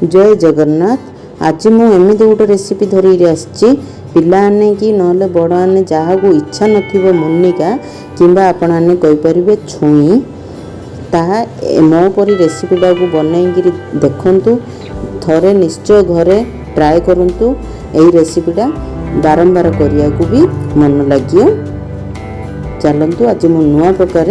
जय जगन्नाथ। आज मुझे गोटे रेसिपी धरिकी आसी पिलाने कि ना बड़ाने जहाँ को इच्छा नथिबो मुनिका किंबा आपण मैंने कहींपर छुई ताहा मो परी रेसिपीटा को बनईकि देखंतु थरे निश्चय घरे ट्राए करंतु। यही रेसिपीटा बारंबार करिया को भी मन लगियो। चलतु आज मु नुआ प्रकार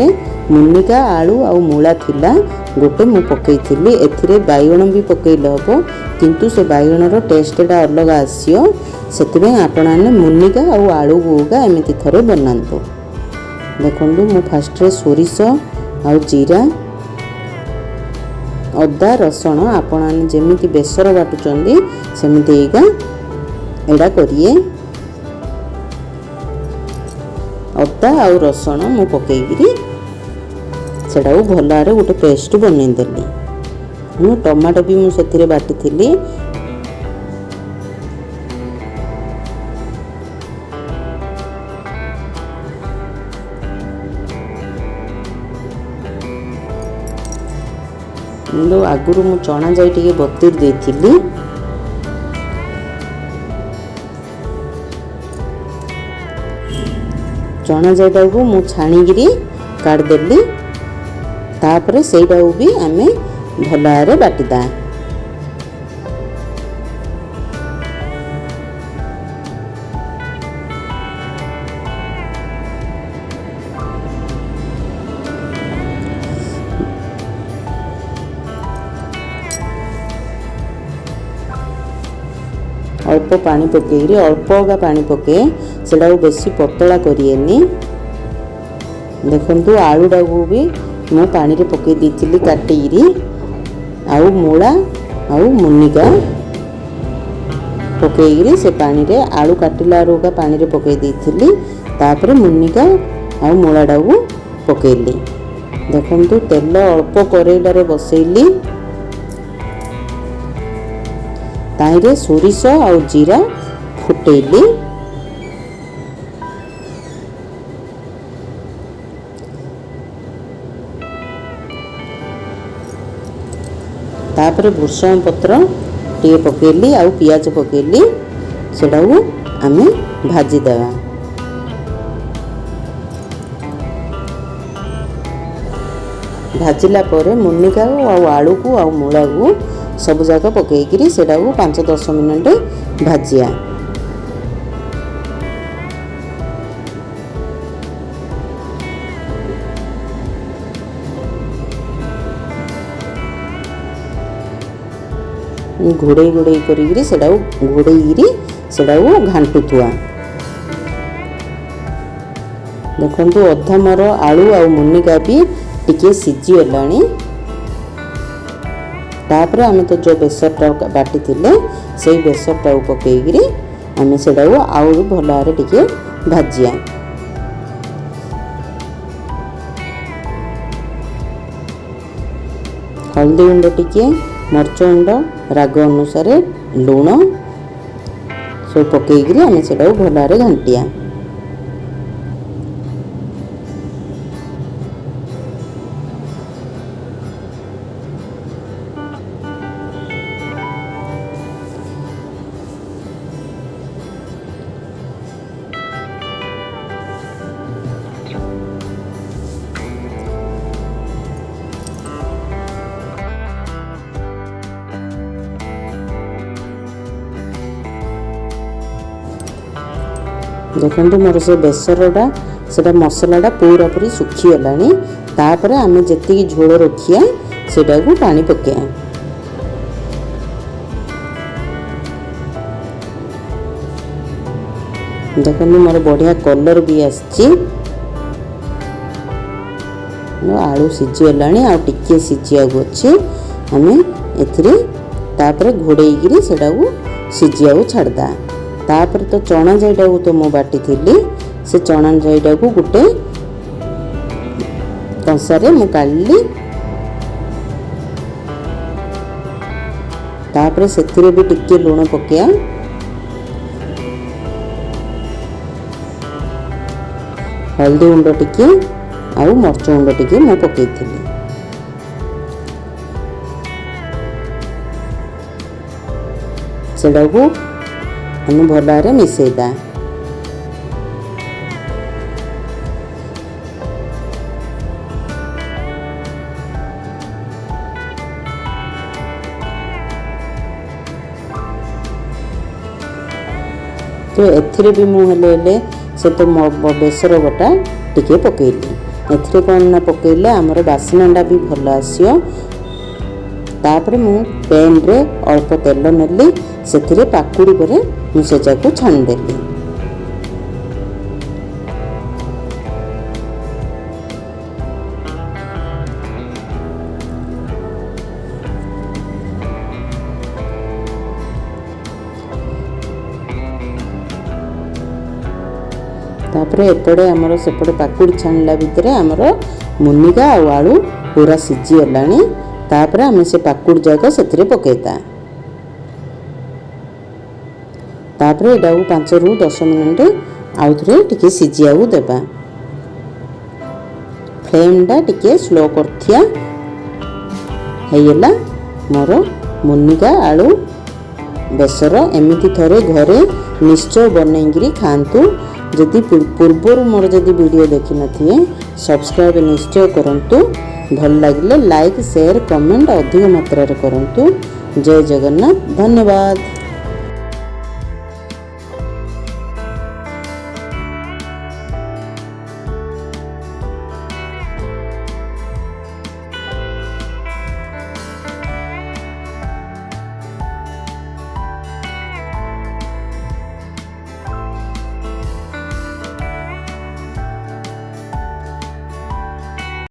मुनिका आलू आउ मूला थिला गोटे मु पकईथी एथिरे बैगण भी पकईले हम किंतु से बैगणर टेस्टा अलग आसियो से आपण मैंने मुनिका आउ आलू गुगा एमती थरे बनातु। देखु मु फास्ट सोरिष आउ जीरा अदा रसुण आपण मैंने जमी बेसर बाटुचंदी सेमती एड़ा करिए। अदा आउ रसुण मु पकईकरी सेटा भल भाव गोटे पेस्ट बनईदेली। मु टमाटो भी मुझे बाटी थी। आगुरी मु चना जाई टिके बतूर देइथिली। चना जाईटा को मु छाणीगिरी काटदेली। तापरे सेटा भी आमे भल भाव बाटिदा। अल्प पानी पकईकरी अल्प पानी पके सेटा बेसी पतला करिएनी। देखंतु आलूटा को भी मु पानी रे पकई देइथिली काटिरी आउ मूला आउ मुनिका पकईकरी से पानी रे आलू काटिला रोगा पानी रे पकई देइथिली। तापरे मुनिका आउ मूलाटा को पकईली। देखंतु तेल अल्प करेला रे बसैली ताहिरे सोरिष आउ जीरा फुटेली। तापरे भृषंग पत्र टे पकेली आउ पियाज पकेली सेटा को आमे भाजी देवा। भाजिला परे मुनिका आउ आलू को आउ मूला को सब जाक पकईकरी सेटा को 5-10 मिनट भाजिया। घोड़े घोड़े करी सेटा घोड़े सेटा घांटुथुआ। देखंतु अधा मोर आलू आउ मुनिका भी टिके सिझी गलानी। तापर आमे तो जो बेसरटा बाटी थिले से बेसरटा पकईकरी आमे सेटा आउ भल भाव टिके भाजिया। हल्दी गुंड टिके मर्च गुंड राग अनुसार लुण सब पकईकरी आमे सेटा भल भाव घांटिया। देखो मोर से बेसरटा से मसलाटा पूरा पूरी सुखी गलानी। तापर आमे जेतिकी झोल रखिया सेटा को पानी पकेया। देखो मोर बढ़िया कलर भी आसी। आलू सिझी गलानी आ टिके सिझिया अच्छे आमे एथिरे तापर घोड़ेइकरी सेटा को सिझिया को छाड़दा। तापर तो चना जाईटा को तो मु बाटी थी से चना जाईटा को गोटे कंसारे मु काढ़ली। तापर सेथिरे भी टिके लुण पकेया। हल्दी गुंड टिके आउ मर्च गुंड टिके मु पकेइथिली। सेटाको आम भल भाव मिसेदा। तो एथिरे भी मुझे से तो बेसर बटा टिके पकईली एथिरे कौन ना पकईले आमर बासनाटा भी भल आसियो। तापर मु पैन रे अल्प तेल नेली से पाकुड़ी पर मुझे छाणीदेली। तापर एपटे आमर सेपटे पाकुड़ी छाणला भितर आमर मुनिगा और आलू पूरा सीझीगला। तापर आम से पाकुड़ी जाक से पकईता। तापर एटा 5 ରୁ 10 मिनिट आउ थे टिके सीझिया देबा। फ्लेमटा टिके स्लो करथिया हेला मोर मुनिगा आलू बेसर। एमिति थरे घरे निश्चय बनईकरी खातु। जदि पूर्वर मोर जदि वीडियो देखि नथिए सब्सक्राइब निश्चय करंतु। भल लगिले लाइक शेयर कमेंट अधिक मात्रा रे करंतु। जय जगन्नाथ, धन्यवाद।